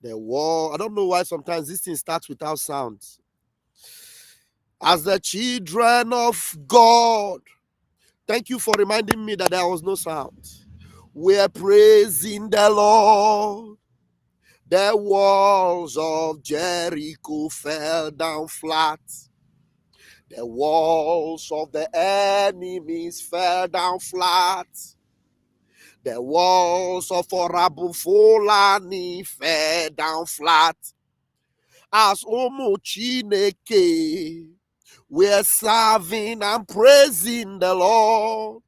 The wall. I don't know why sometimes this thing starts without sound. As the children of God. Thank you for reminding me that there was no sound. We're praising the Lord. The walls of Jericho fell down flat. The walls of the enemies fell down flat. The walls of Orabu Fulani fell down flat. As Omo Chineke, we're serving and praising the Lord.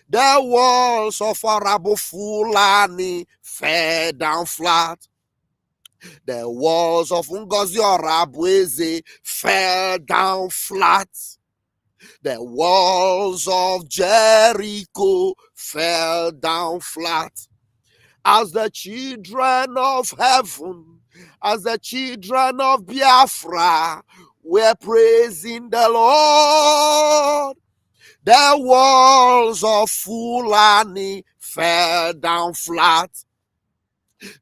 The walls of Orabu Fulani fell down flat. The walls of Ngozi Orabueze fell down flat. The walls of Jericho fell down flat. As the children of heaven, as the children of Biafra, we're praising the Lord. The walls of Fulani fell down flat.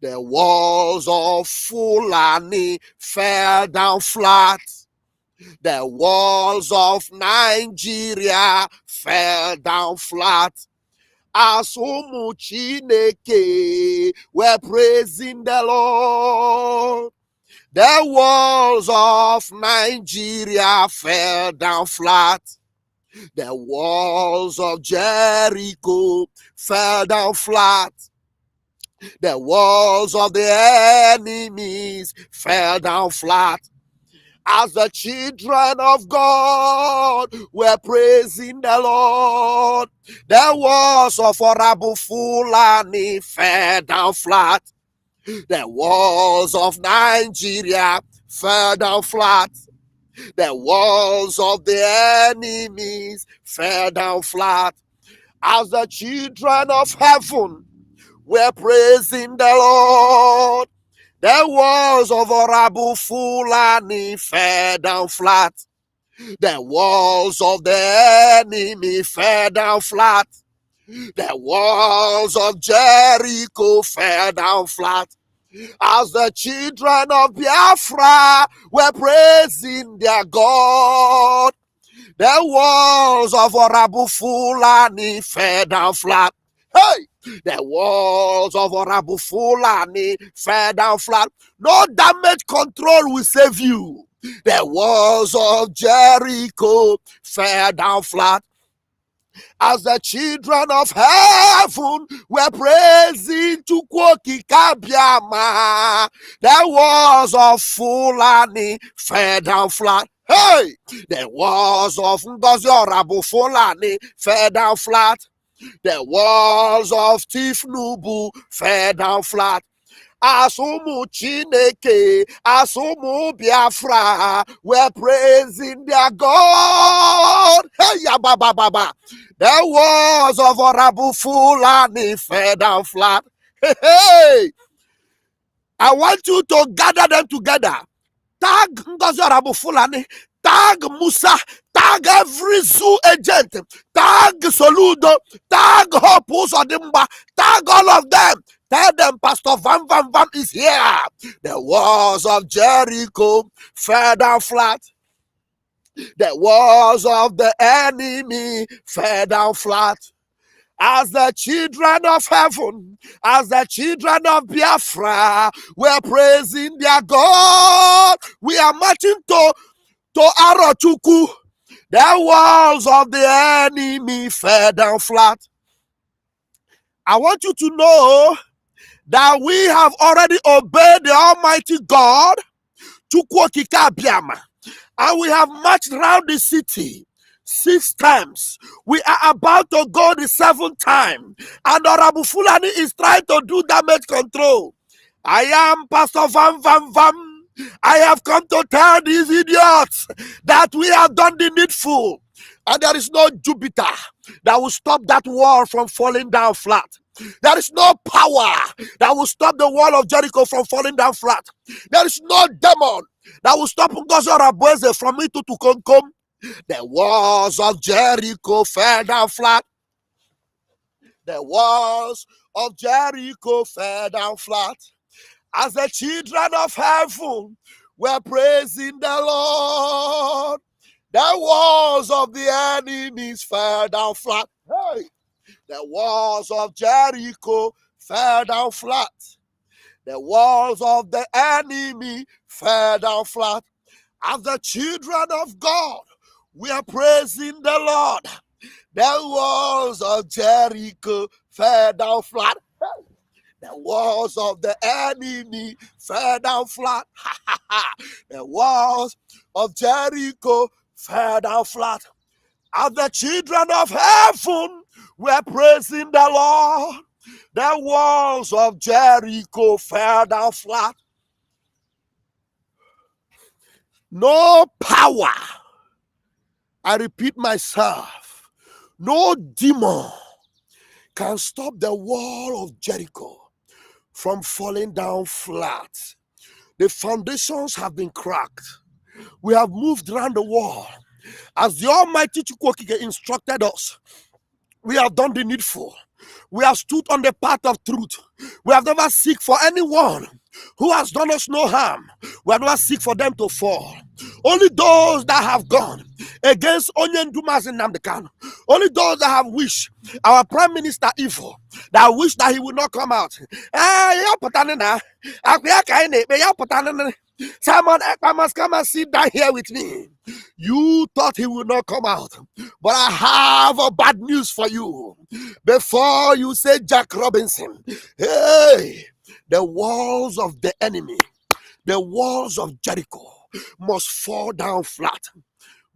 The walls of Fulani fell down flat. The walls of Nigeria fell down flat. As Umu Chineke, we're praising the Lord. The walls of Nigeria fell down flat. The walls of Jericho fell down flat. The walls of the enemies fell down flat. As the children of God, we're praising the Lord. The walls of Orabu Fulani fell down flat. The walls of Nigeria fell down flat. The walls of the enemies fell down flat. As the children of heaven, we're praising the Lord. The walls of Orabu Fulani fell down flat. The walls of the enemy fell down flat. The walls of Jericho fell down flat. As the children of Biafra were praising their God, the walls of Orabu Fulani fell down flat. Hey! The walls of Orabu Fulani fell down flat. No damage control will save you. The walls of Jericho fell down flat. As the children of heaven were praising Chukwoki Kabiama, the walls of Fulani fell down flat. Hey! The walls of Ngozi Orabu Fulani fell down flat. The walls of Tifnubu fell down flat. Asumu Chineke, Asumu Biafra, we're praising their God. Hey, ya baba baba. The walls of Orabu Fulani fell down flat. Hey, hey. I want you to gather them together. Tag Ngozi Orabu Fulani, tag Musa, tag every zoo agent, tag Soludo, tag Hope Uzodimba, tag all of them. Tell them Pastor Van Van Van is here. The walls of Jericho fell down flat. The walls of the enemy fell down flat. As the children of heaven, as the children of Biafra, we're praising their God. We are marching to Arochukwu. The walls of the enemy fell down flat. I want you to know that we have already obeyed the Almighty God, Chukwokika Biama, and we have marched around the city 6 times. We are about to go the 7th time, and Orabu Fulani is trying to do damage control. I am Pastor Van Van Van. I have come to tell these idiots that we have done the needful, and there is no Jupiter that will stop that wall from falling down flat. There is no power that will stop the wall of Jericho from falling down flat. There is no demon that will stop Ngozi Orabueze from Itu to Konkom. The walls of Jericho fell down flat. The walls of Jericho fell down flat. As the children of heaven were praising the Lord, the walls of the enemies fell down flat. Hey! The walls of Jericho fell down flat. The walls of the enemy fell down flat. As the children of God were praising the Lord, the walls of Jericho fell down flat. The walls of the enemy fell down flat. The walls of Jericho fell down flat. As the children of heaven were praising the Lord, the walls of Jericho fell down flat. No power, I repeat myself, no demon can stop the wall of Jericho from falling down flat. The foundations have been cracked. We have moved around the wall. As the Almighty Chukwokike instructed us, we have done the needful. We have stood on the path of truth. We have never seek for anyone who has done us no harm. We have never seek for them to fall. Only those that have gone against Onyen Dumas and Namdekan, only those that have wished our Prime Minister evil, that wish that he would not come out. Simon Ekpa must come and sit down here with me. You thought he would not come out, but I have a bad news for you. Before you say Jack Robinson, hey, the walls of the enemy, the walls of Jericho must fall down flat.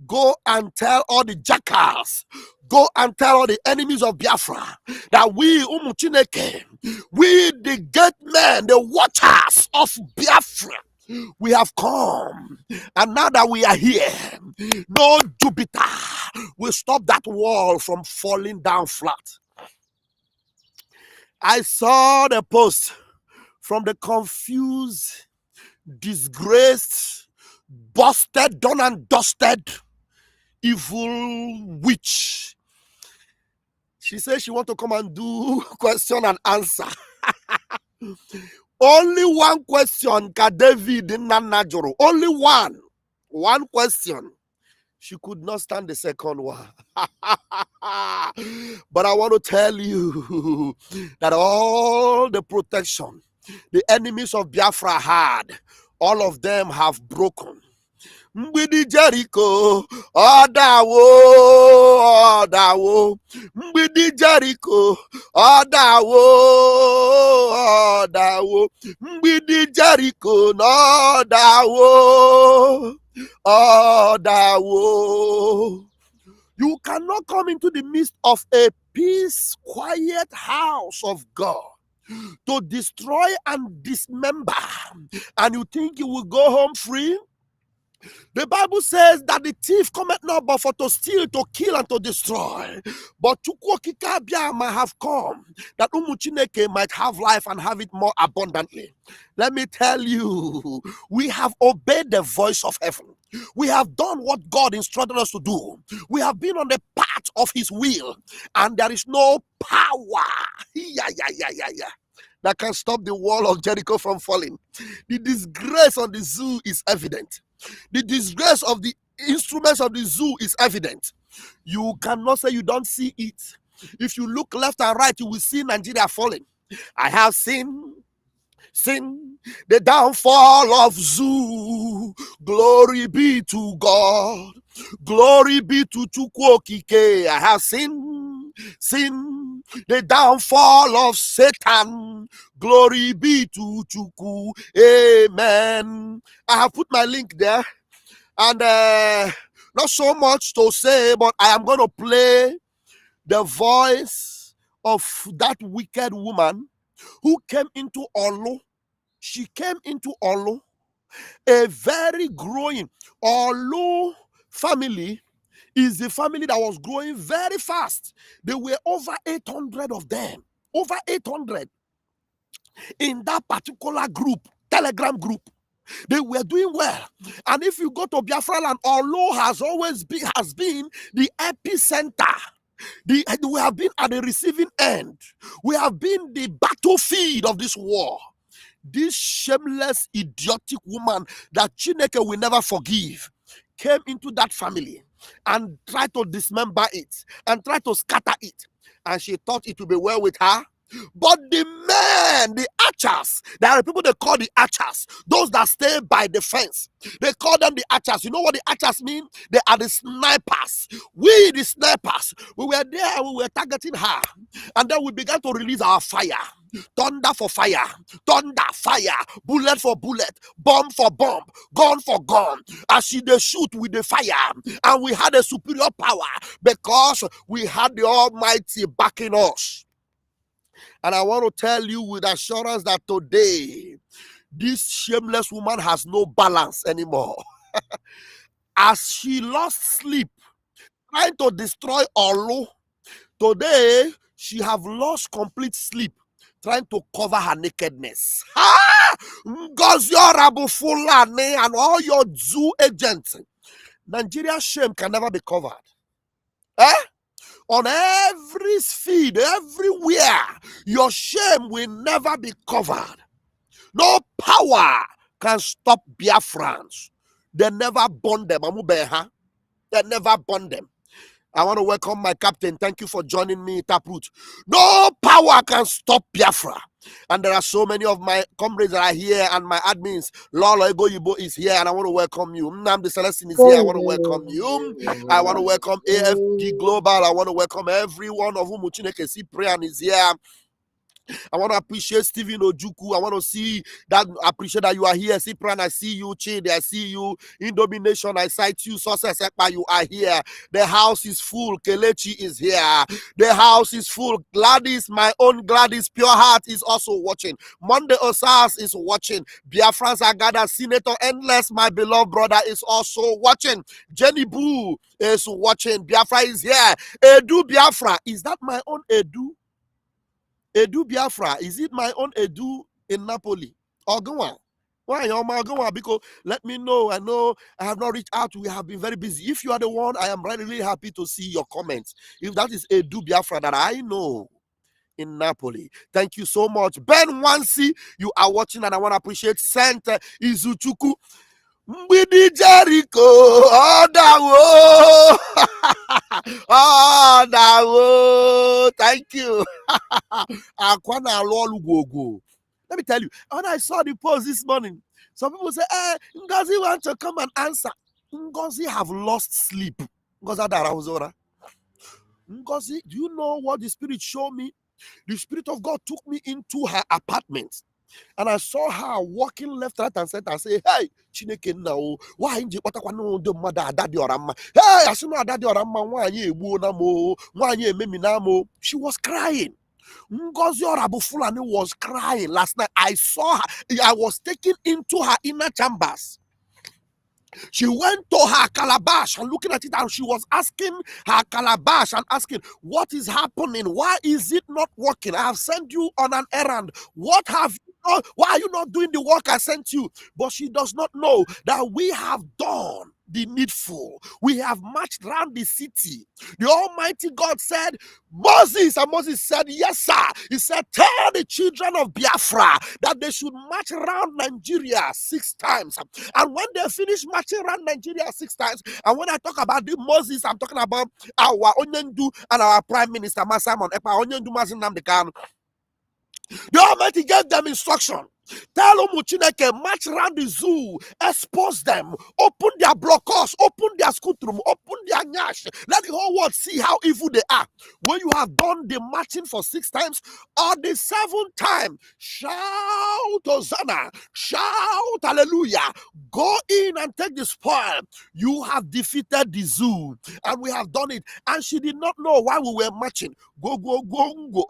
Go and tell all the jackals, go and tell all the enemies of Biafra that we, Umuchineke, we the great men, the watchers of Biafra, we have come, and now that we are here, no Jupiter will stop that wall from falling down flat. I saw the post from the confused, disgraced, busted, done and dusted, evil witch. She says she want to come and do question and answer. Only one question ka David Nanajoro. Only one. One question. She could not stand the second one. But I want to tell you that all the protection the enemies of Biafra had, all of them have broken. Mgbidi Jericho, Odawo, Odawo. Mgbidi Jericho, Odawo, Odawo. Mgbidi Jericho, Odawo, Odawo. You cannot come into the midst of a peace, quiet house of God to destroy and dismember, and you think you will go home free? The Bible says that the thief cometh not but for to steal, to kill, and to destroy. But Chukwokika might have come that Umuchineke might have life and have it more abundantly. Let me tell you, we have obeyed the voice of heaven. We have done what God instructed us to do. We have been on the path of his will, and there is no power that can stop the wall of Jericho from falling. The disgrace on the zoo is evident. The disgrace of the instruments of the zoo is evident. You cannot say you don't see it. If you look left and right, you will see Nigeria falling. I have seen the downfall of zoo. Glory be to God. Glory be to Chukwokike. I have seen the downfall of Satan. Glory be to Chukwu. Amen. I have put my link there, and not so much to say, but I am going to play the voice of that wicked woman who came into Olu. She came into Olu, a very growing Olu family is the family that was growing very fast. There were over 800 of them, over 800 in that particular group, Telegram group. They were doing well. And if you go to Biafra land, Olu has always been the epicenter. We have been at the receiving end. We have been the battlefield of this war. This shameless, idiotic woman that Chineke will never forgive came into that family and tried to dismember it and tried to scatter it. And she thought it would be well with her. But the men, the archers, there are people they call the archers, those that stay by the fence. They call them the archers. You know what the archers mean? They are the snipers. We, the snipers, we were there and we were targeting her. And then we began to release our fire. Thunder for fire, thunder, fire, bullet for bullet, bomb for bomb, gun for gun. As she they shoot with the fire, and we had a superior power because we had the Almighty backing us. And I want to tell you with assurance that today, this shameless woman has no balance anymore. As she lost sleep, trying to destroy Olu, today she have lost complete sleep, trying to cover her nakedness. Ngozi Orabu Fulani and all your zoo agents. Nigeria's shame can never be covered. On every feed, everywhere, your shame will never be covered. No power can stop Biafrans. They never burn them. They never burn them. I want to welcome my captain. Thank you for joining me, Taproot. No power can stop Biafra. And there are so many of my comrades that are here and my admins. Lolo Ego Yibo is here and I want to welcome you. Nnamdi Celestine is here. I want to welcome you. I want to welcome AFD Global. I want to welcome everyone of whom Uchineke Cyprian is here. I want to appreciate Stephen Ojuku. I want to see that, appreciate that you are here. Cyprian, I see you. Chidi, I see you. Indomination, I sight you. Success Ekpa, you are here. The house is full. Kelechi is here. The house is full. Gladys, my own Gladys, Pure Heart is also watching. Monday Osas is watching. Biafrans Agada, Senator Endless, my beloved brother, is also watching. Jenny Boo is watching. Biafra is here. Edu Biafra, is that my own Edu? Edu Biafra, is it my own Edu in Napoli? Ogunwa? Why Ogunwa? Because let me know. I know I have not reached out. We have been very busy. If you are the one, I am really, really happy to see your comments. If that is Edu Biafra that I know in Napoli, thank you so much. Ben Wansi, you are watching, and I want to appreciate Saint Izuchuku. Mbidi Jericho, oh Dawo, thank you. Let me tell you, when I saw the post this morning, some people say, Ngozi want to come and answer. Ngozi have lost sleep. Ngozi, do you know what the Spirit showed me? The Spirit of God took me into her apartment. And I saw her walking left, right, and center and say, hey, Chineke now, why in the mother daddy or amma? Hey, I know daddy or amma, why ye mo, why ye meminamo? She was crying. Ngozi Orabu Fulani was crying last night. I saw her. I was taken into her inner chambers. She went to her calabash and looking at it, and she was asking her calabash and asking, what is happening? Why is it not working? I have sent you on an errand. What have you done? Why are you not doing the work I sent you? But she does not know that we have done the needful. We have marched around the city. The Almighty God said, Moses, and Moses said, yes, sir. He said, tell the children of Biafra that they should march around Nigeria 6 times. And when they finish marching around Nigeria 6 times, and when I talk about the Moses, I'm talking about our Onyendu and our Prime Minister, Simon Ekpa, Onyendu Mazinam Kanu. The Almighty gave them instruction. Tell Umuchineke, march around the zoo, expose them, open their blockhouse, open their room, open their nyash. Let the whole world see how evil they are. When you have done the marching for 6 times, on the 7th time, shout Hosanna, shout hallelujah, go in and take the spoil. You have defeated the zoo, and we have done it. And she did not know why we were marching. Go, go, go, go.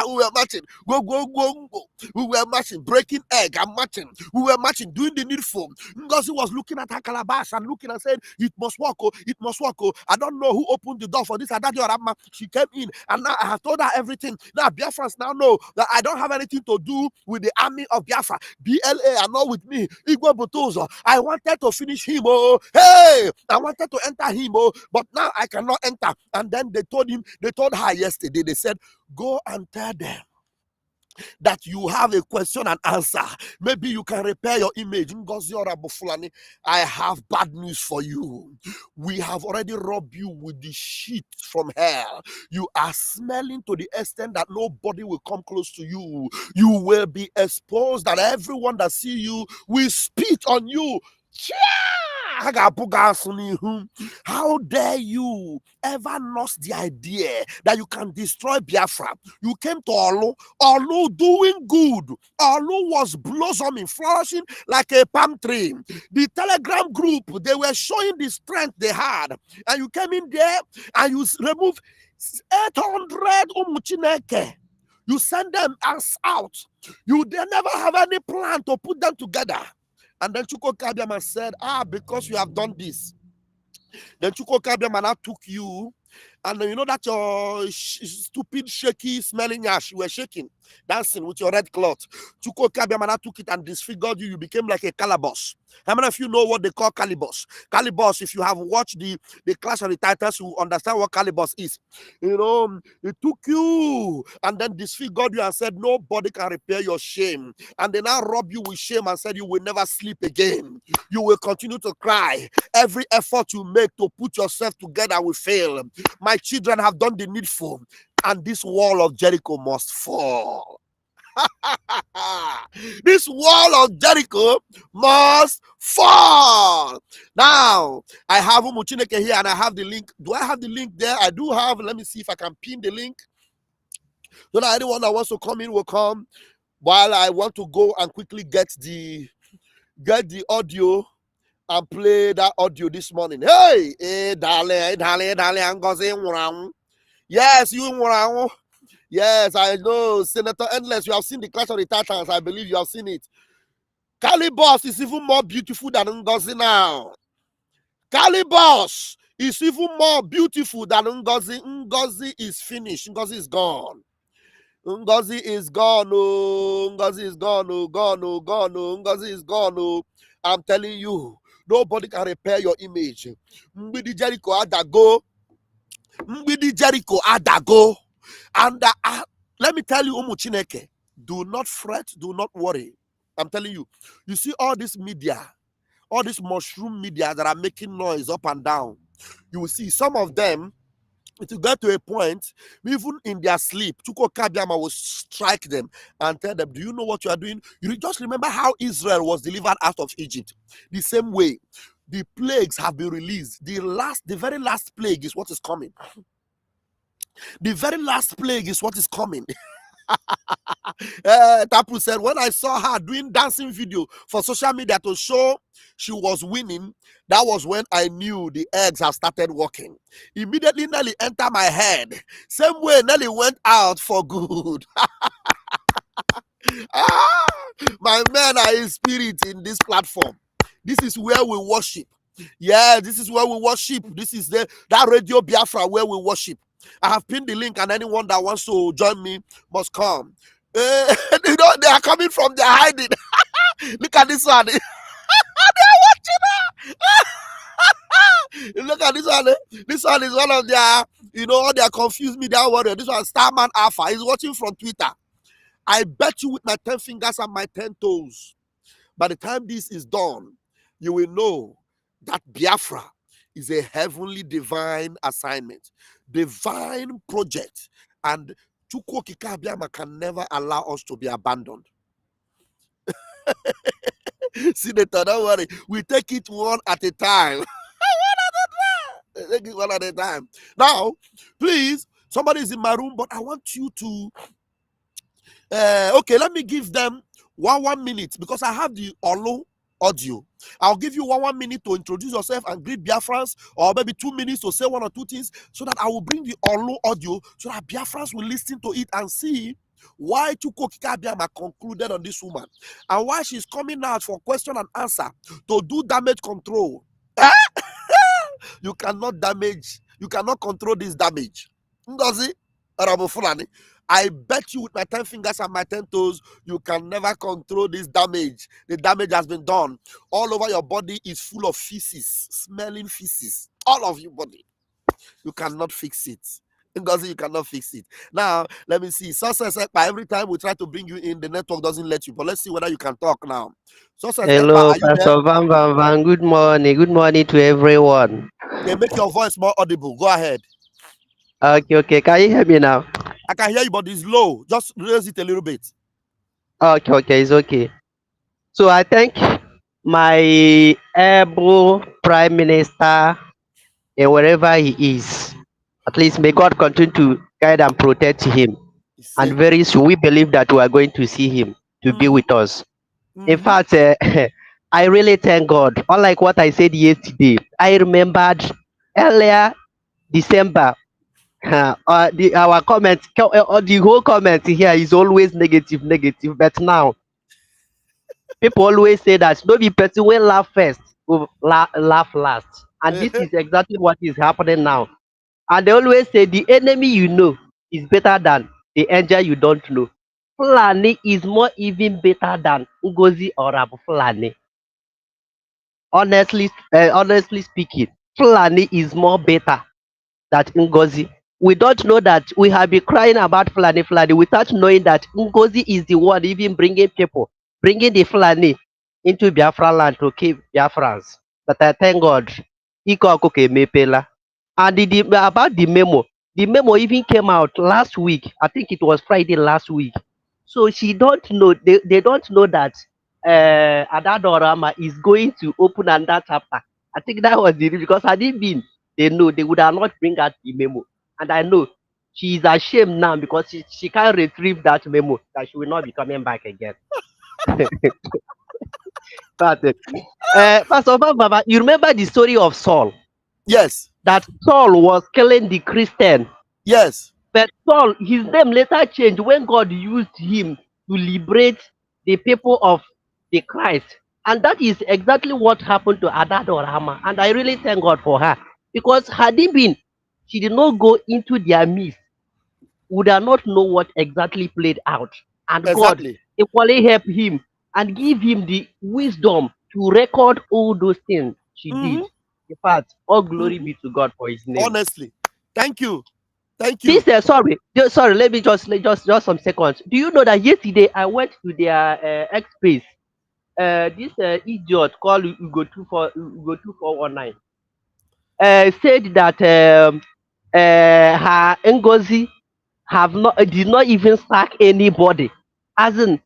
We were marching. Go, go, go, go. We were marching, breaking egg and marching. We were marching, doing the needful. Ngozi was looking at her calabash and looking and said, it must work, oh, it must work. Oh. I don't know who opened the door for this. She came in and now I have told her everything. Now Biafrans now know that I don't have anything to do with the army of Biafra. BLA are not with me. Igwe Butozo. I wanted to finish him. Oh, hey, I wanted to enter him. Oh, but now I cannot enter. And then they told her yesterday, they said, go and tell them that you have a question and answer. Maybe you can repair your image. Ngozi Orabufulani, I have bad news for you. We have already robbed you with the shit from hell. You are smelling to the extent that nobody will come close to you. You will be exposed, that everyone that see you will spit on you. How dare you ever lost the idea that you can destroy Biafra? You came to Olu doing good. Olu was blossoming, flourishing like a palm tree. The Telegram group, they were showing the strength they had. And you came in there and you removed 800 Umuchineke. You send them out. You they never have any plan to put them together. And then Chuko Kabiama said, because you have done this. Then Chuko Kabiama now took you, and you know that your stupid, shaky, smelling ash, you were shaking, dancing with your red cloth. Chuko Kabiama now took it and disfigured you. You became like a calabosh. How many of you know what they call calabosh? Calabosh, if you have watched the Clash of the Titans, you understand what calabosh is. You know, it took you and then disfigured you and said, nobody can repair your shame. And they now rob you with shame and said, you will never sleep again. You will continue to cry. Every effort you make to put yourself together will fail. My children have done the needful, and this wall of Jericho must fall. This wall of Jericho must fall. Now, I have Umuchineke here and I have the link. Do I have the link there? I do have. Let me see if I can pin the link. So that anyone that wants to come in will come, while I want to go and quickly get the audio and play that audio this morning. Hey, darling, Ngozi. Yes, you. Yes, I know, Senator Endless. You have seen the Clash of the Titans. I believe you have seen it. Calibos is even more beautiful than Ngozi now. Calibos is even more beautiful than Ngozi. Ngozi is finished. Ngozi is gone. Ngozi is gone. Oh, Ngozi is gone. Oh, gone. Oh, gone. Oh, Ngozi is gone. Oh, I'm telling you, nobody can repair your image. Mbidi Jericho adago. Mbidi Jericho adago. And let me tell you, Umuchineke, do not fret, do not worry. I'm telling you, you see all this media, all this mushroom media that are making noise up and down. You will see some of them, it will get to a point, even in their sleep, Chuko Kabiama will strike them and tell them, do you know what you are doing? You just remember how Israel was delivered out of Egypt. The same way, the plagues have been released. The very last plague is what is coming. The very last plague is what is coming. Tapu said, when I saw her doing dancing video for social media to show she was winning, that was when I knew the eggs have started working. Immediately, Nelly entered my head. Same way, Nelly went out for good. My men are in spirit in this platform. This is where we worship. Yeah, this is where we worship. This is that Radio Biafra where we worship. I have pinned the link, and anyone that wants to join me must come. They are coming from their hiding. Look at this one. They are watching her. Look at this one. This one is one of their, all their confused media warrior. This one, Starman Alpha, is watching from Twitter. I bet you with my 10 fingers and my 10 toes, by the time this is done, you will know that Biafra is a heavenly divine assignment, divine project, and Chukwu Okike Abiama can never allow us to be abandoned. Senator, don't worry, we take it one at a time. Take it one at a time. Now, please, somebody is in my room, but I want you to okay, let me give them one minute, because I have the Olu audio. I'll give you one minute to introduce yourself and greet Biafrans, or maybe 2 minutes to say one or two things, so that I will bring the Olu audio so that Biafrans will listen to it and see why Chukwu Okike Abiama concluded on this woman and why she's coming out for question and answer to do damage control. You cannot control this damage. Ngozi Fulani, I bet you with my 10 fingers and my 10 toes, you can never control this damage. The damage has been done. All over your body is full of feces, smelling feces. All of your body. You cannot fix it. Ngozi, you cannot fix it. Now, let me see. Success Ekpa, every time we try to bring you in, the network doesn't let you. But let's see whether you can talk now. Success Ekpa, Hello, are you there? Pastor Van Van Van. Good morning. Good morning to everyone. Okay, make your voice more audible. Go ahead. Okay, okay. Can you hear me now? I can hear you, but it's low. Just raise it a little bit. Okay, okay. It's okay. So I thank my able Prime Minister and wherever he is. At least may God continue to guide and protect him. It's And same. very soon we believe that we are going to see him to be Mm-hmm. with us. In Mm-hmm. fact, I really thank God. Unlike what I said yesterday, I remembered earlier December. Our comments, the whole comment here is always negative, negative. But now people always say that no be person wey laugh first go laugh last, and this is exactly what is happening now. And they always say the enemy you know is better than the angel you don't know. Fulani is more even better than Ngozi or Abu Fulani. Honestly speaking, Fulani is more better that Ngozi. We don't know that we have been crying about Fulani Fulani without knowing that Ngozi is the one even bringing people, bringing the Fulani into Biafra land to kill Biafrans. But I thank God, Iko Akuke Mepela. And about the memo even came out last week. I think it was Friday last week. So she don't know, they don't know that Adadorama is going to open another chapter. I think that was the reason because had it been they know they would have not bring out the memo. And I know she is ashamed now because she can't retrieve that memo that she will not be coming back again. But Pastor Baba, you remember the story of Saul? Yes. That Saul was killing the Christian. Yes. But Saul, his name later changed when God used him to liberate the people of the Christ. And that is exactly what happened to Adadorama. And I really thank God for her. Because had it been, she did not go into their midst, would have not know what exactly played out. And God Exactly. equally helped him and give him the wisdom to record all those things she did. Mm-hmm. In fact, all glory Mm-hmm. be to God for his name. Honestly. Thank you. Thank you. This sorry, let me just some seconds. Do you know that yesterday I went to their X space? This idiot called Ugo 2419 said that her Ngozi have not did not even sack anybody. As in,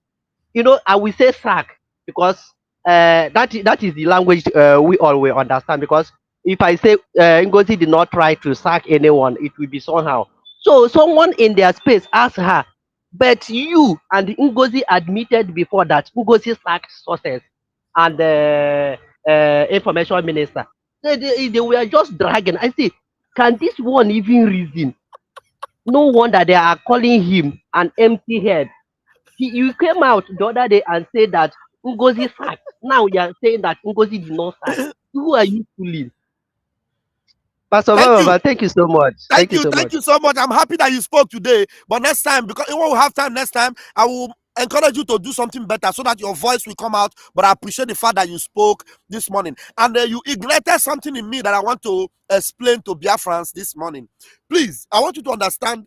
I will say sack because that is the language we all will understand. Because if I say Ngozi did not try to sack anyone, it will be somehow. So someone in their space asked her, but you and Ngozi admitted before that Ngozi sacked sources and information minister. They were just dragging. I say, can this one even reason? No wonder they are calling him an empty head. You came out the other day and said that Ngozi sacked. Now you are saying that Ngozi did not sack. Who are you fooling? Pastor Thank you. Baba, thank you so much. Thank Thank you you. so Thank much. you so much. I'm happy that you spoke today. But next time, because when we have time next time, I will encourage you to do something better so that your voice will come out. But I appreciate the fact that you spoke this morning. And you ignited something in me that I want to explain to Biafrans this morning. Please, I want you to understand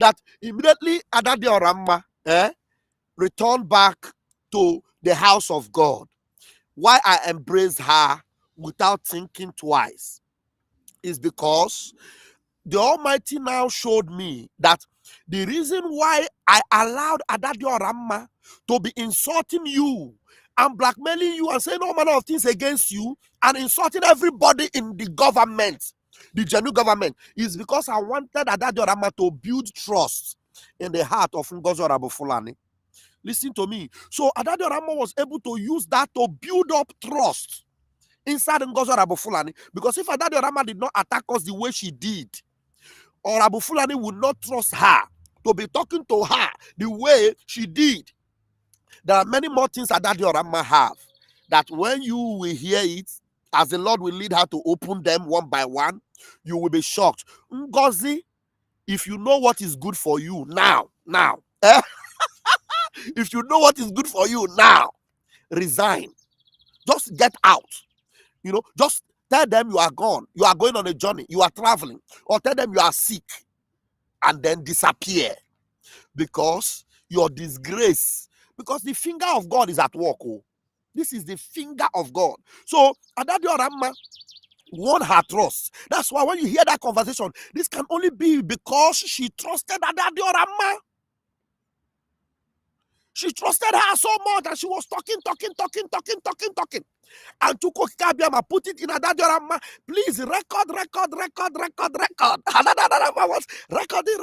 that immediately Adade Orama returned back to the house of God. Why I embraced her without thinking twice is because the Almighty now showed me that the reason why I allowed Adadio Ramma to be insulting you and blackmailing you and saying all manner of things against you and insulting everybody in the government, the genuine government, is because I wanted Adadio Ramma to build trust in the heart of Ngozi Fulani. Listen to me. So Adadio Ramma was able to use that to build up trust inside Ngozi Fulani, because if Adadio Ramma did not attack us the way she did, or Abu Fulani would not trust her to be talking to her the way she did. There are many more things that Daddy Orama have that when you will hear it, as the Lord will lead her to open them one by one, you will be shocked. Ngozi, if you know what is good for you now, if you know what is good for you now, resign. Just get out. Just tell them you are gone. You are going on a journey. You are traveling. Or tell them you are sick. and then disappear because your disgrace, because the finger of God is at work. Oh, this is the finger of God. So Adadio Rama won her trust. That's why when you hear that conversation, this can only be because she trusted Adadio Rama. She trusted her so much that she was talking. And Chuko Kikabiama put it in Adadio Rama. Please record. Adadio Rama was recording.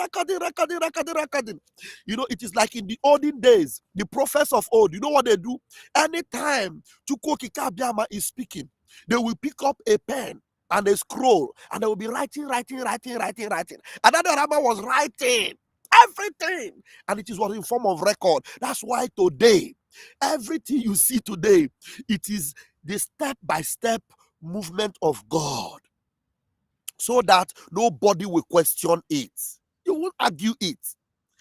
You know, it is like in the olden days, the prophets of old, you know what they do? Anytime Chuko Kikabiama is speaking, they will pick up a pen and a scroll and they will be writing. Adadio Rama was writing everything, and it was in form of record. That's why today, everything you see today, it is the step-by-step movement of God, so that nobody will question it. You won't argue it.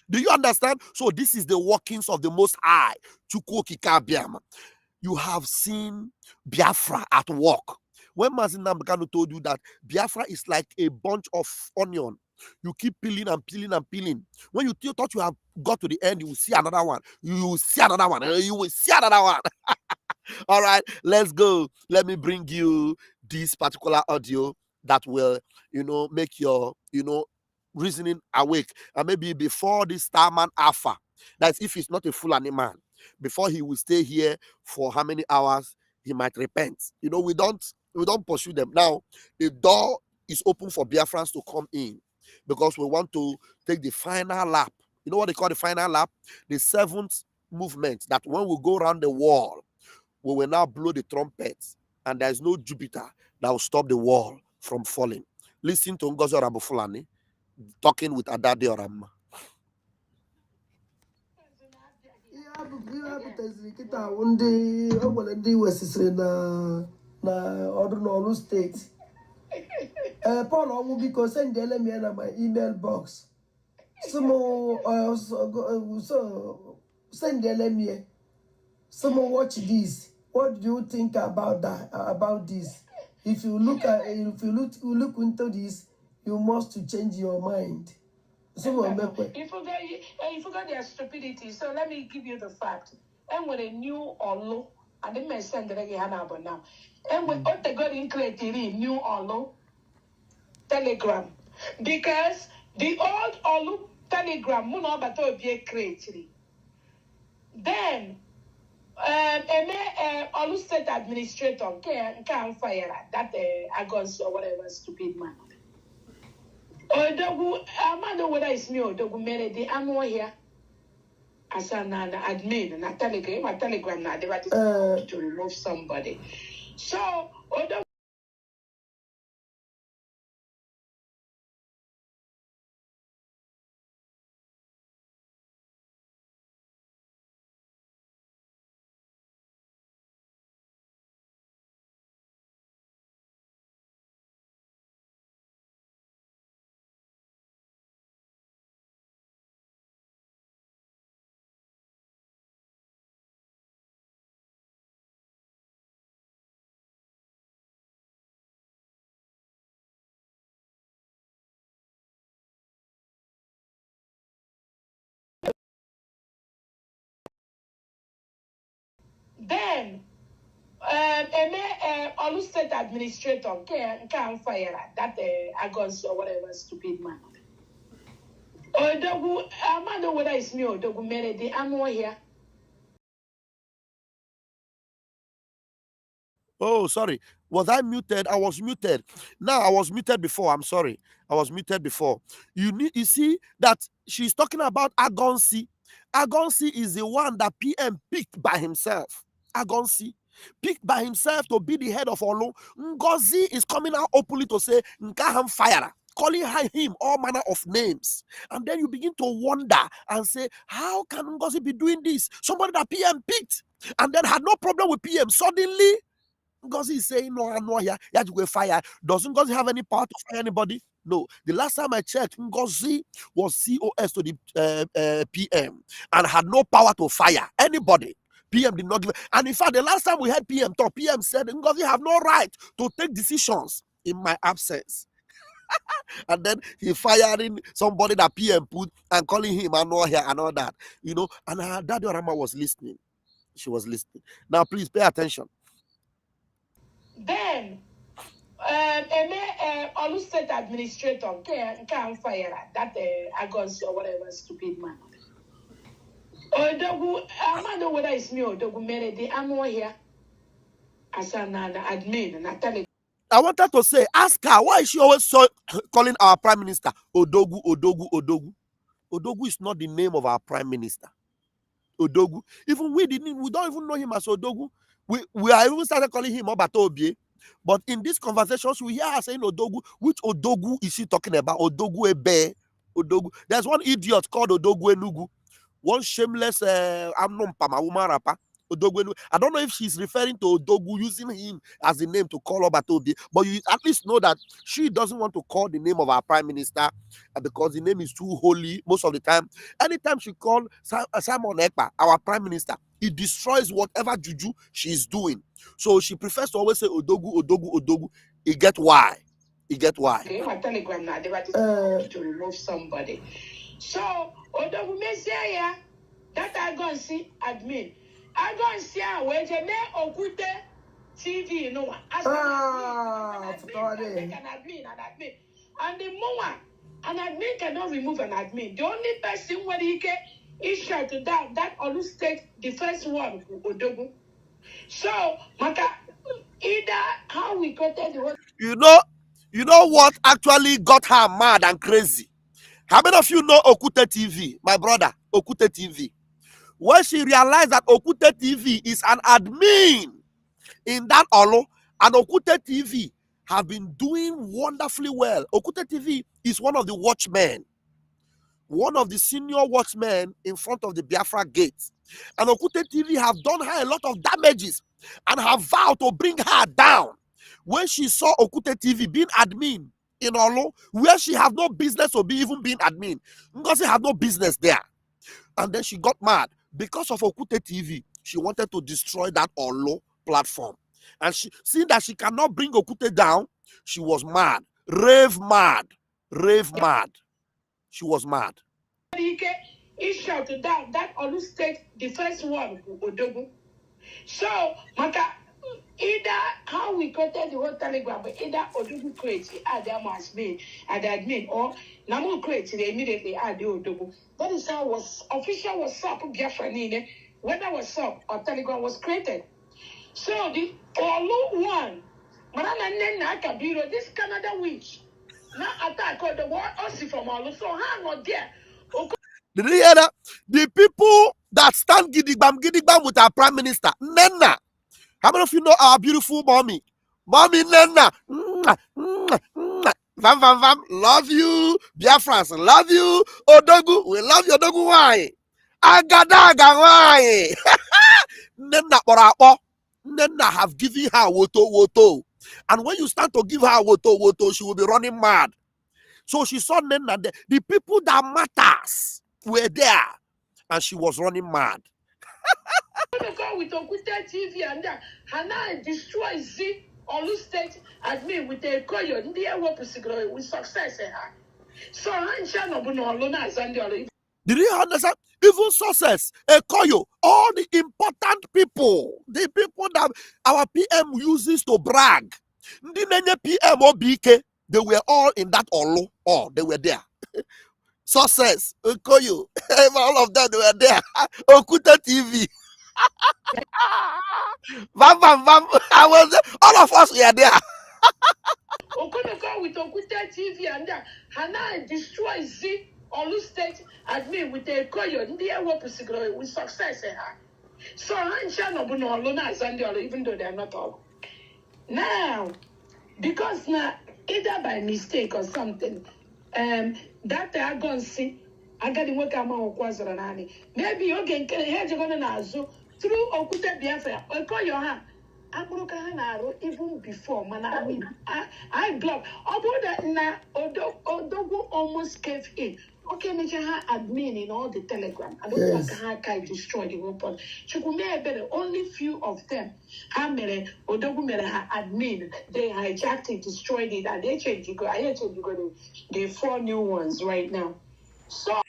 Do you understand? So this is the workings of the Most High. Chukwu Kikabiama. You have seen Biafra at work. When Mazin Namdekanu told you that Biafra is like a bunch of onion, you keep peeling. When you thought you have got to the end, you will see another one. You will see another one. All right, let's go. Let me bring you this particular audio that will, make your, reasoning awake. And maybe before this Starman Alpha, that's if he's not a full animal, before he will stay here for how many hours, he might repent. We don't pursue them. Now, the door is open for Biafrans to come in because we want to take the final lap. You know what they call the final lap? The seventh movement, that when we go around the wall, we will now blow the trumpets, and there is no Jupiter that will stop the wall from falling. Listen to Ngozi Orabufulani talking with Adadio Rama. Ọdụnọlụ steeti Paul ọnwụ biko sendele m ya na my email box sendele m ya watch this. What do you think about that? About this? If you look into this, you must change your mind. You forgot their stupidity. So let me give you the fact. And when a new Olo, I didn't mention that again about now. And when they got in new Olo Telegram, because the old Olo Telegram, then Olu state administrator can't fire that Agos or whatever stupid man. Odogu, I don't know whether it's me or Dogu Melody. I'm here as an admin and a telegram now. They were to remove somebody. So Odogu. Then Olu state administrator can't fire that Agos or whatever stupid man. Odogu, I don't know whether it's me or Dogu Melody. I'm here. Oh, sorry. Was I muted? I was muted. Now I was muted before. I'm sorry. I was muted before. You see that she's talking about Agonsi. Agonsi is the one that PM picked by himself. Agonsi picked by himself to be the head of Olo. Ngozi is coming out openly to say Nkaham Fire, calling him all manner of names. And then you begin to wonder and say, how can Ngozi be doing this? Somebody that PM picked and then had no problem with PM. Suddenly, Ngozi is saying, no, I'm not here. You have to go fire. Doesn't Ngozi have any power to fire anybody? No. The last time I checked, Ngozi was COS to the PM and had no power to fire anybody. PM did not give. And in fact, the last time we had PM talk, PM said Ngozi have no right to take decisions in my absence. And then he firing somebody that PM put and calling him and all here and all that, And Daddy Orama was listening. She was listening. Now, please pay attention. Then, Olu State Administrator can't fire that Agos or whatever stupid man. Odogu, I don't know whether it's me or Odogu Meredi. I'm over here as an admin and I tell it. I wanted to say, ask her, why is she always calling our Prime Minister Odogu, Odogu, Odogu? Odogu is not the name of our Prime Minister. Odogu. Even we don't even know him as Odogu. We are even started calling him Obatobie. But in these conversations, we hear her saying Odogu. Which Odogu is she talking about? Odogu Ebe. Odogu. There's one idiot called Odogu Enugu. One shameless woman rapper. Odogwu. I don't know if she's referring to Odogu, using him as the name to call Obatobi, but you at least know that she doesn't want to call the name of our Prime Minister because the name is too holy most of the time. Anytime she calls Simon Ekpa, our Prime Minister, it destroys whatever juju she's doing. So she prefers to always say Odogu, Odogu, Odogu. You get why? You get why? My Telegram now, they were to remove somebody. So, Odogu Messiah, that I go and see admin. I go and see her where they may Okute TV, you know. As an admin. And the more an admin cannot remove an admin. The only person where he can is shut down that Olu State, the first one, Odogu. So, Maka, either how we got the whole. You know what actually got her mad and crazy? How many of you know Okute TV, my brother? Okute TV. When she realized that Okute TV is an admin in that Olo, and Okute TV have been doing wonderfully well. Okute TV is one of the watchmen, one of the senior watchmen in front of the Biafra gate. And Okute TV have done her a lot of damages and have vowed to bring her down. When she saw Okute TV being admin in Olo, where she had no business to be even being admin, Ngozi had no business there. And then she got mad. Because of Okute TV, she wanted to destroy that Olo platform. And she, seeing that she cannot bring Okute down, she was mad. Rave mad. She was mad. He shouted down that Olu State, the first one, Odogu. So, Maka, either how we got the whole Telegram, either Odogu creates the Adam as me, and admin, or Namu creates they immediately add the Odogu. That is how was official WhatsApp Biafranine, whether WhatsApp or Telegram was created. So the Olu one, Marana Nena Kabiro, this Canada witch, now attack on the war also from Olu, so hang on there. Did you hear that? The people that stand gidigbam with our Prime Minister, Nena. How many of you know our beautiful mommy? Mommy Nena. Vam. Love you. Biafrans, love you. Odogu, we love you. Odogu, why? Agadaga, why? Nena Borapo. Nena have given her woto. And when you start to give her woto, she will be running mad. So she saw Nena, the people that matters were there. And she was running mad. With Okute TV and that, Hana destroy Z Olu State admin with a coyo, with success. So I'm Did you understand? Even success, a koyo, all the important people, the people that our PM uses to brag. The PM or BK, they were all in that Olo. Oh, they were there. Success, Koyo, all of them, they were there. Okuta TV. Vam. I was there. All of us were there. Okonoko with Okute TV and that, Hana destroy Z Olu State admin with a coyo, with success. So I'm even though they're not all. Now, because now, either by mistake or something, that I go and see, I got the work I'm on. Maybe you can hear you going to through Okute Biafra, or call your hand. I'm even before, man. I block. Although that now, Odogu almost gave in. Okay, nature admin in all the Telegram. I don't Yes. think how can destroy the whole pod. Chukume better only few of them. How many Odogu mere admin? They hijacked it, destroyed it, and they changed it. I changed it. The 4 new ones right now. So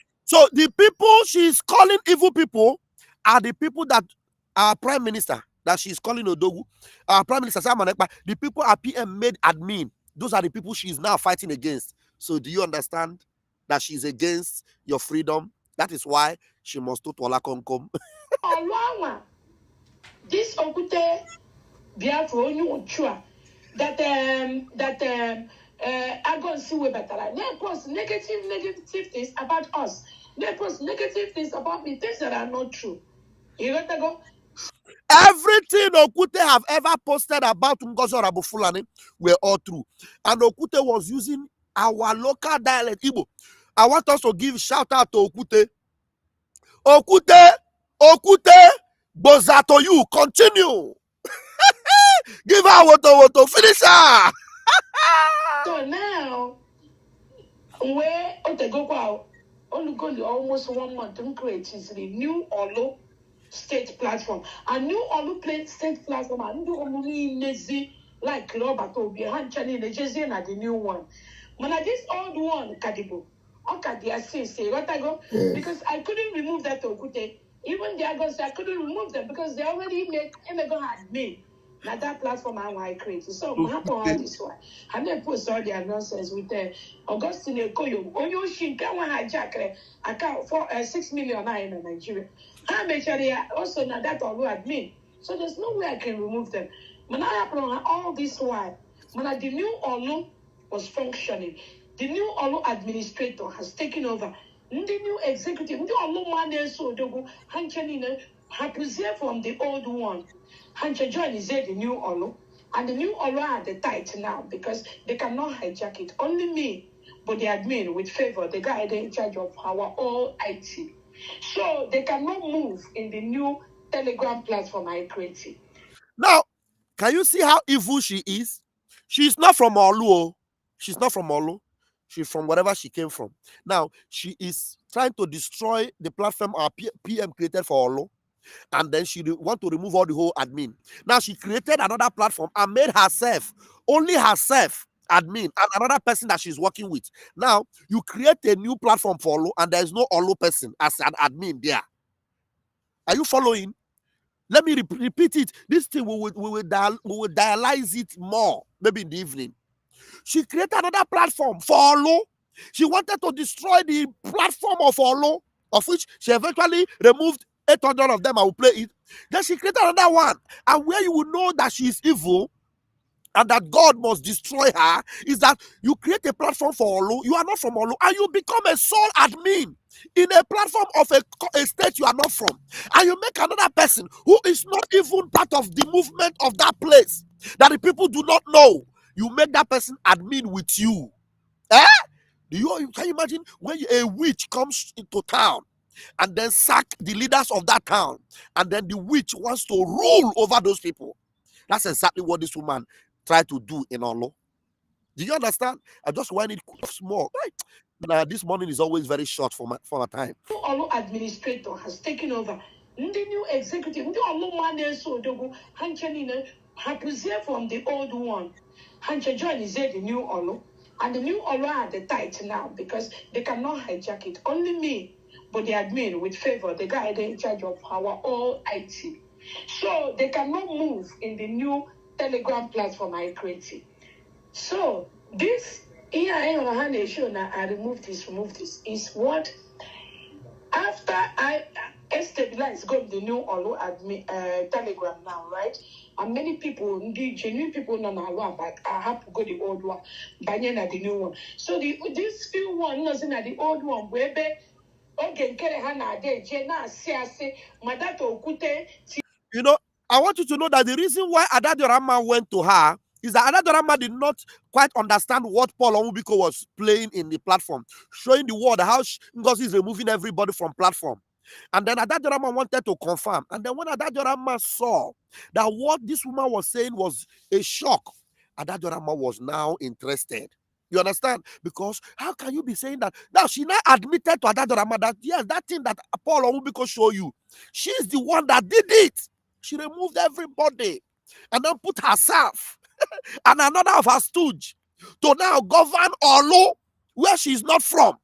the people she's calling evil people are the people that our prime minister that she's calling Odogu, our prime minister Simon Ekpa, the people our PM made admin. Those are the people she's now fighting against. So do you understand that she's against your freedom? That is why she must do Tola Konkom. This Okute Biafra onye Uchua that I go and see way better. They post negative things about us. They post negative things about me, things that are not true. You got to go. Everything Okute have ever posted about Ngozi Fulani were all true. And Okute was using our local dialect, Igbo. I want us to give shout out to Okute. Okute, Boza to you. Continue. Give her woto, finish her. So now, where they go out, only almost 1 month to create is the new Olo state platform. A new Olo state platform, and do only lazy like Robert Obi, Hanchani, the Jersey, and the new one. When I this old one, Kadibo, okay, they are say what I go because I couldn't remove that Okute. Even the Agos, I couldn't remove them because they already made Emego had me. Now that platform I created. So I have all this one. And then post all their nonsense with Augustine Koyo. Onyo Shinka one hijack account for 6 million in Nigeria. How much are they also now that all admin? So there's no way I can remove them. When I have all this while, when the new Olu was functioning, the new Olu administrator has taken over. The new executive, the Olu man so dogo, Hanchanina, Hapuzie from the old one. Hancha John is the new Olu. And the new Olu are the tight now because they cannot hijack it. Only me, but the admin with favor, the guy in charge of our all IT. So they cannot move in the new Telegram platform I created. Now, can you see how evil she is? She's not from Olu. She's not from Olu. She's from wherever she came from. Now, she is trying to destroy the platform our PM created for Olu. And then she want to remove all the whole admin. Now, she created another platform and made herself, only herself, admin, and another person that she's working with. Now, you create a new platform for Olu, and there's no Olu person as an admin there. Are you following? Let me repeat it. This thing we will dialyze it more, maybe in the evening. She created another platform for Olu. She wanted to destroy the platform of Olu, of which she eventually removed 800 of them. I will play it. Then she created another one. And where you will know that she is evil and that God must destroy her is that you create a platform for Olu. You are not from Olu, and you become a sole admin in a platform of a state you are not from, and you make another person who is not even part of the movement of that place that the people do not know. You make that person admin with you. Can you imagine when a witch comes into town and then sack the leaders of that town, and then the witch wants to rule over those people? That's exactly what this woman tried to do in Olo. Do you understand? I just want it small. Now, this morning is always very short for my time. Olu administrator has taken over. The new executive, the Olu man so dogo, Hanchanina, Hapuzie from the old one. Hancha John is the new Olu. And the new Olu are the tight now because they cannot hijack it. Only me, but the admin with favor, the guy in charge of our all IT. So they cannot move in the new Telegram platform I created. So this here I remove this, is what after I stabilize got the new Olu admin Telegram now, right? And many people, the genuine people know now, but I have to go the old one, but then the new one. So this few one wasn't at the old one, where okay, You know, I want you to know that the reason why Adadorama went to her is that Adadorama did not quite understand what Paul Onwubiko was playing in the platform, showing the world how Ngozi is removing everybody from platform. And then Adadorama wanted to confirm. And then when Adadorama saw that what this woman was saying was a shock, Adadorama was now interested. You understand? Because how can you be saying that? Now she now admitted to Adadorama that yes, that thing that Paul Onwubiko show you, she's the one that did it. She removed everybody and then put herself and another of her stooge to now govern Olo where she's not from.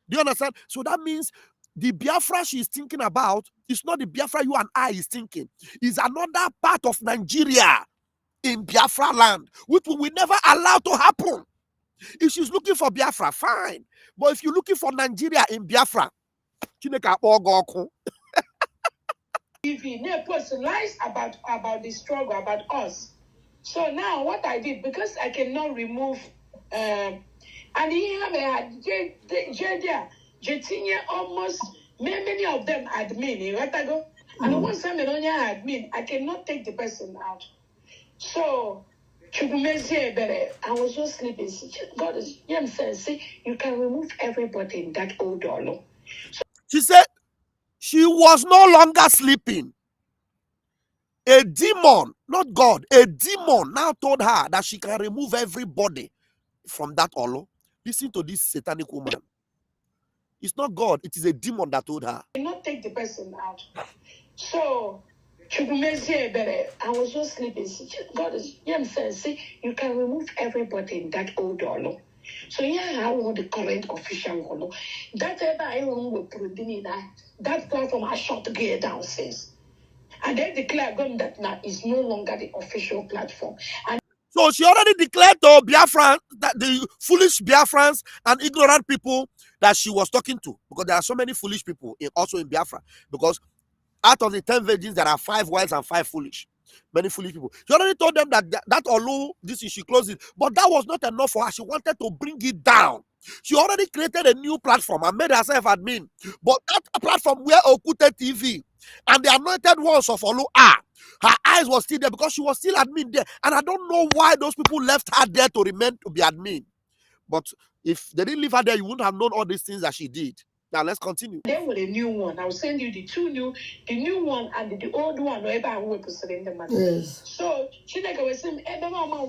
Do you understand? So that means the Biafra she's thinking about is not the Biafra you and I is thinking. It's another part of Nigeria in Biafra land, which we will never allow to happen. If she's looking for Biafra, fine. But if you're looking for Nigeria in Biafra, TV, they personalize about the struggle, about us. So now what I did, because I cannot remove, and he had almost many of them admin. And once I'm an admin, I cannot take the person out. So I was just sleeping. God is saying, you can remove everybody in that old dollar. she said she was no longer sleeping. A demon, not God, a demon now told her that she can remove everybody from that Olo. Listen to this satanic woman. It's not God, it is a demon that told her. I cannot take the person out. So I was just sleeping. God is saying, you can remove everybody in that old dollar. So I want the current official one. That ever I want to that platform I shut the gear down says. And they declare them that now is no longer the official platform. And so she already declared to Biafran, that the foolish Biafrans and ignorant people that she was talking to, because there are so many foolish people also in Biafra, because out of the 10 virgins, there are 5 wise and 5 foolish. Many foolish people. She already told them that Olu, this is, she closed it. But that was not enough for her. She wanted to bring it down. She already created a new platform and made herself admin. But that platform where Okute TV and the anointed ones of Olu are, her eyes was still there because she was still admin there. And I don't know why those people left her there to remain to be admin. But if they didn't leave her there, you wouldn't have known all these things that she did. Now let's continue. Then with a new one, I'll send you the new one and the old one. Wherever I will in the money. Yes. So she like I was saying, mama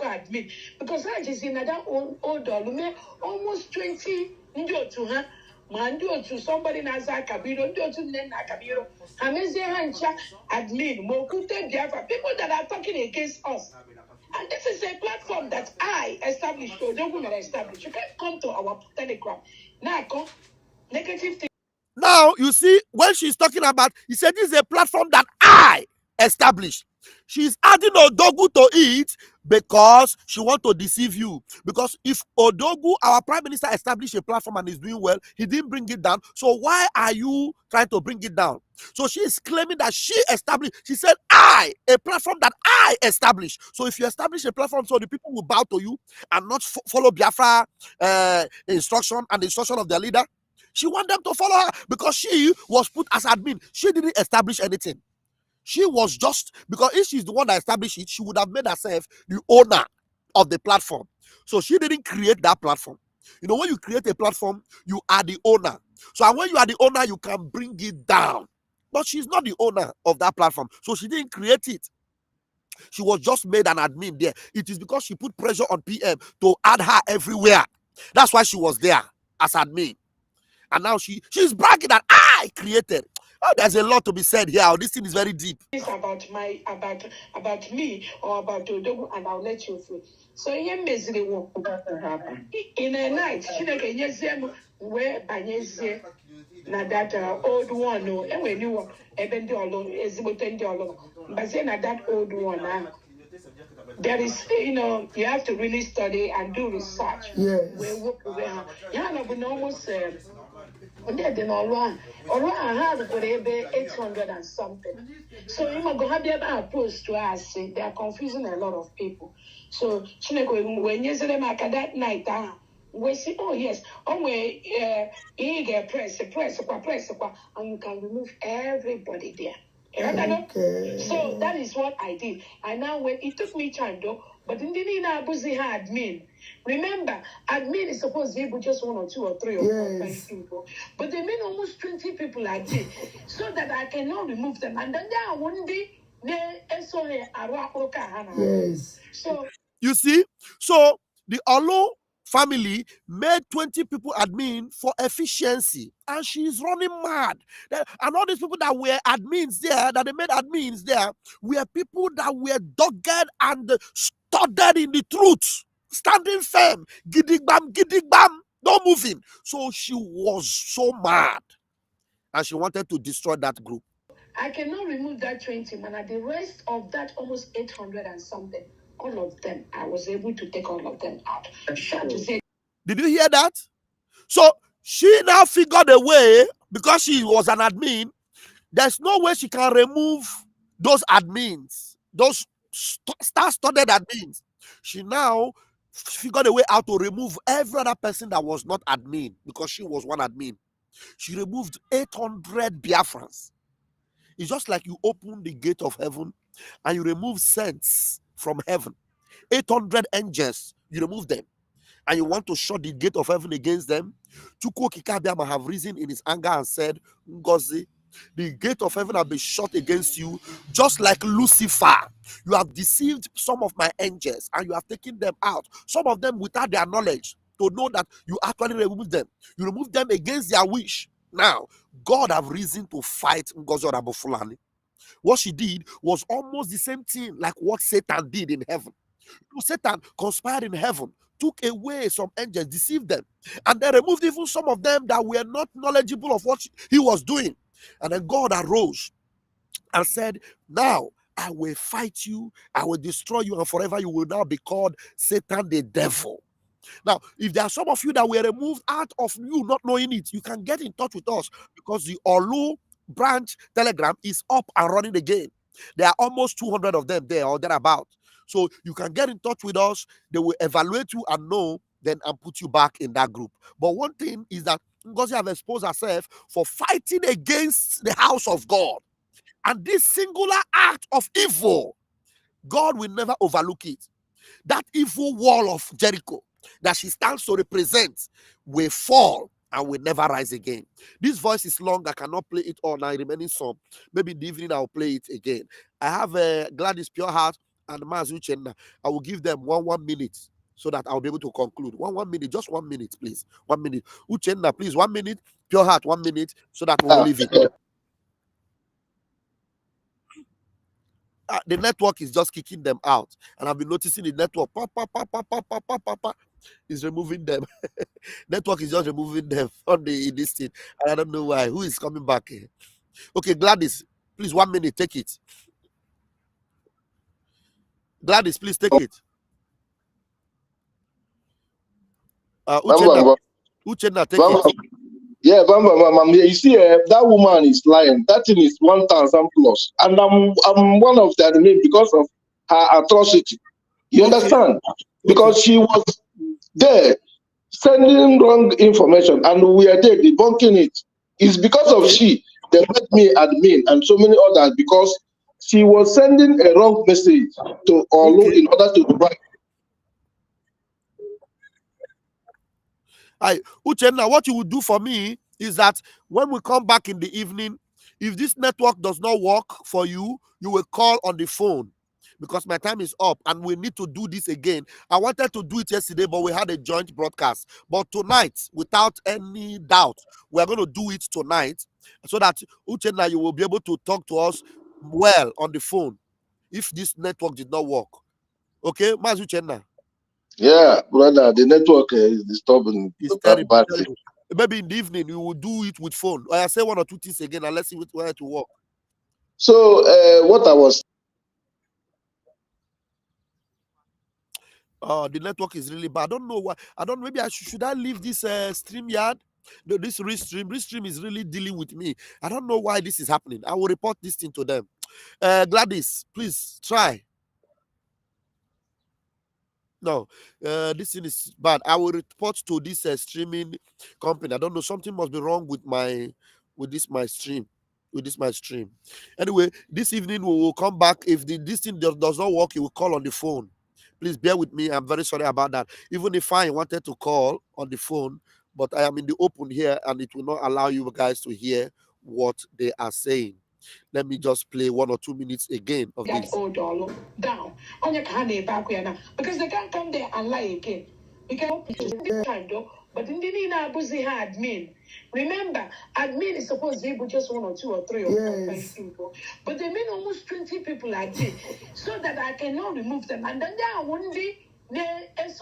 admit because I just in that old dollar almost 20 to her. Mandio to somebody Naza Kabiro, to Nena Kabiro, Amazing Hancha, admin, Mokute Biafra, people that are talking against us. And this is a platform that I established, or the woman established. You can't come to our Telegram. Now, negative thing. Now, you see, when she's talking about, he said, this is a platform that I established. She's adding Odogu to it because she wants to deceive you. Because if Odogu, our prime minister, established a platform and is doing well, he didn't bring it down. So why are you trying to bring it down? So she is claiming that she established. She said, a platform that I established. So if you establish a platform, so the people will bow to you and not follow Biafra instruction and the instruction of their leader. She wants them to follow her because she was put as admin. She didn't establish anything. She was just, because if she's the one that established it, she would have made herself the owner of the platform. So she didn't create that platform. You know, when you create a platform, you are the owner. So and when you are the owner, you can bring it down. But she's not the owner of that platform. So she didn't create it. She was just made an admin there. It is because she put pressure on PM to add her everywhere. That's why she was there as admin. And now she's bragging that I created. Oh, there's a lot to be said here. This thing is very deep. It's about me or about Odogu, and I'll let you free. So here basically what happen in a night. She like a where Banyese na that old one no, and when you even do alone is about $10. But then that old one there is, you have to really study and do research. Yes. We almost I had 800 and something. So you go have the approach to us. They are confusing a lot of people. So when you say them that night, we say, oh yes, you get press, and you can remove everybody there. Okay. So that is what I did. And now when it took me time though, but in the admin. Remember, admin is supposed to be able just 1 or 2 or 3 or 4 or 5 people. But they mean almost 20 people admin. So that I cannot remove them. And then there are one day Yes. So You see? So the Olo family made 20 people admin for efficiency, and she's running mad. And all these people that were admins there, that they made admins there, were people that were dogged and studied in the truth, standing firm, giddy bam, no moving. So she was so mad, and she wanted to destroy that group. I cannot remove that 20 man. The rest of that almost 800 and something, all of them, I was able to take all of them out. Did you hear that? So she now figured a way, because she was an admin, there's no way she can remove those admins, those star-studded admins. She now figured a way how to remove every other person that was not admin, because she was one admin. She removed 800 Biafrans. It's just like you open the gate of heaven and you remove saints from heaven. 800 angels, you remove them, and you want to shut the gate of heaven against them. Chukwu Kikabiama have risen in his anger and said, Ngozi, the gate of heaven have been shut against you, just like Lucifer. You have deceived some of my angels and you have taken them out, some of them without their knowledge, to know that you actually removed them. You removed them against their wish. Now, God have risen to fight Ngozi Orabofulani. What she did was almost the same thing like what Satan did in heaven. Satan conspired in heaven, took away some angels, deceived them, and then removed even some of them that were not knowledgeable of what he was doing. And then God arose and said, now I will fight you, I will destroy you, and forever you will now be called Satan the devil. Now, if there are some of you that were removed out of you not knowing it, you can get in touch with us, because the Olu branch Telegram is up and running again. There are almost 200 of them there or thereabout. So you can get in touch with us. They will evaluate you and know, then, and put you back in that group. But one thing is that Ngozi have exposed herself for fighting against the house of God. And this singular act of evil, God will never overlook it. That evil wall of Jericho that she stands to represent will fall and will never rise again. This voice is long. I cannot play it all now. Remaining some. Maybe in the evening I'll play it again. I have Gladys Pure Heart and Mazu Uchenna. I will give them one minute so that I'll be able to conclude. One minute, just 1 minute, please. 1 minute. Uchenna, please, 1 minute. Pure Heart, 1 minute, so that we'll leave it. The network is just kicking them out, and I've been noticing the network is removing them. Network is just removing them on this thing, and I don't know why. Who is coming back here? Okay, Gladys, please, 1 minute, take it. Gladys, please take it. Uchenna, take it. Yeah, you see, that woman is lying. That thing is 1,000 plus, and I'm one of the admin because of her atrocity. You understand? Because she was there sending wrong information, and we are there debunking it. It's because of she they made me admin and so many others, because she was sending a wrong message to Olu in order to write. Uchenna, what you will do for me is that when we come back in the evening, if this network does not work for you, you will call on the phone, because my time is up and we need to do this again. I wanted to do it yesterday, but we had a joint broadcast. But tonight, without any doubt, we're going to do it tonight, so that Uchenna, you will be able to talk to us well on the phone if this network did not work. Okay, Mas Uchenna? Yeah, brother, the network is disturbing. It's terrible. Maybe in the evening we will do it with phone. I say one or two things again, and let's see where it will work. So what I was the network is really bad. I don't know why. I don't. Maybe I should I leave this StreamYard? No, this Restream is really dealing with me. I don't know why this is happening. I will report this thing to them. Gladys, please try. No, this thing is bad. I will report to this streaming company. I don't know. Something must be wrong with my stream. Anyway, this evening we will come back. If this thing does not work, you will call on the phone. Please bear with me. I'm very sorry about that. Even if I wanted to call on the phone, but I am in the open here, and it will not allow you guys to hear what they are saying. Let me just play 1 or 2 minutes again of that this. old dollar down on your can back now because they can't come there and lie again. We can time though, but in the Nina Buzi admin. Remember, admin is supposed to be just 1 or 2 or 3 or 5 people, but they mean almost 20 people admin, so that I cannot remove them, and then there won't be. Yes.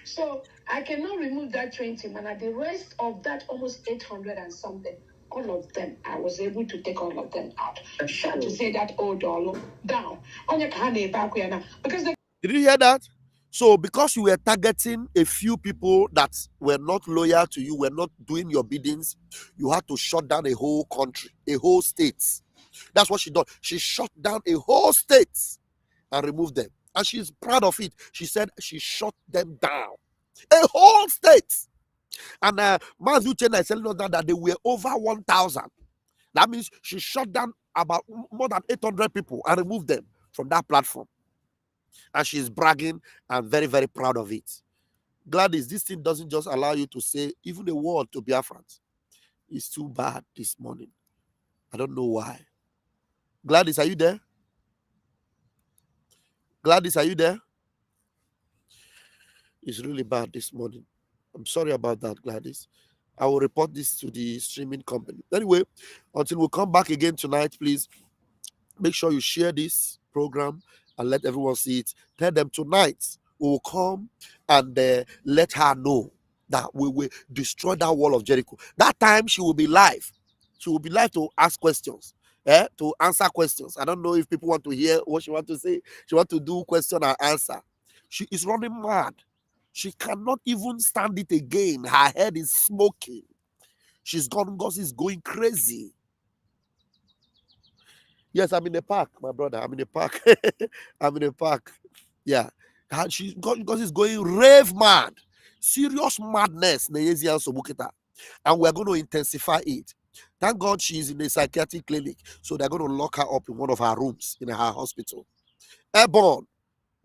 So I cannot remove that 20 man. At the rest of that almost 800 and something, all of them, I was able to take all of them out. Sure to say that old dollar down on your can back now because they. Did you hear that? So because you were targeting a few people that were not loyal to you, were not doing your biddings, you had to shut down a whole country, a whole state. That's what she did. She shut down a whole state and removed them. And she's proud of it. She said she shut them down. A whole state. And Matthew Chena is telling us that they were over 1,000. That means she shut down about more than 800 people and removed them from that platform. And she's bragging and very, very proud of it. Gladys, this thing doesn't just allow you to say even a word to Biafrans. It's too bad this morning. I don't know why. Gladys, are you there? Gladys, are you there? It's really bad this morning. I'm sorry about that, Gladys. I will report this to the streaming company. Anyway, until we come back again tonight, please make sure you share this program and let everyone see it. Tell them tonight we will come and let her know that we will destroy that wall of Jericho. That time she will be live. She will be live to ask questions, to answer questions. I don't know if people want to hear what she wants to say. She wants to do question and answer. She is running mad. She cannot even stand it again. Her head is smoking. She's gone. God is going crazy. Yes, I'm in the park, my brother. I'm in the park. I'm in the park. Yeah. She's going rave mad. Serious madness. And we're going to intensify it. Thank God she's in a psychiatric clinic. So they're going to lock her up in one of her rooms in her hospital. Airborne.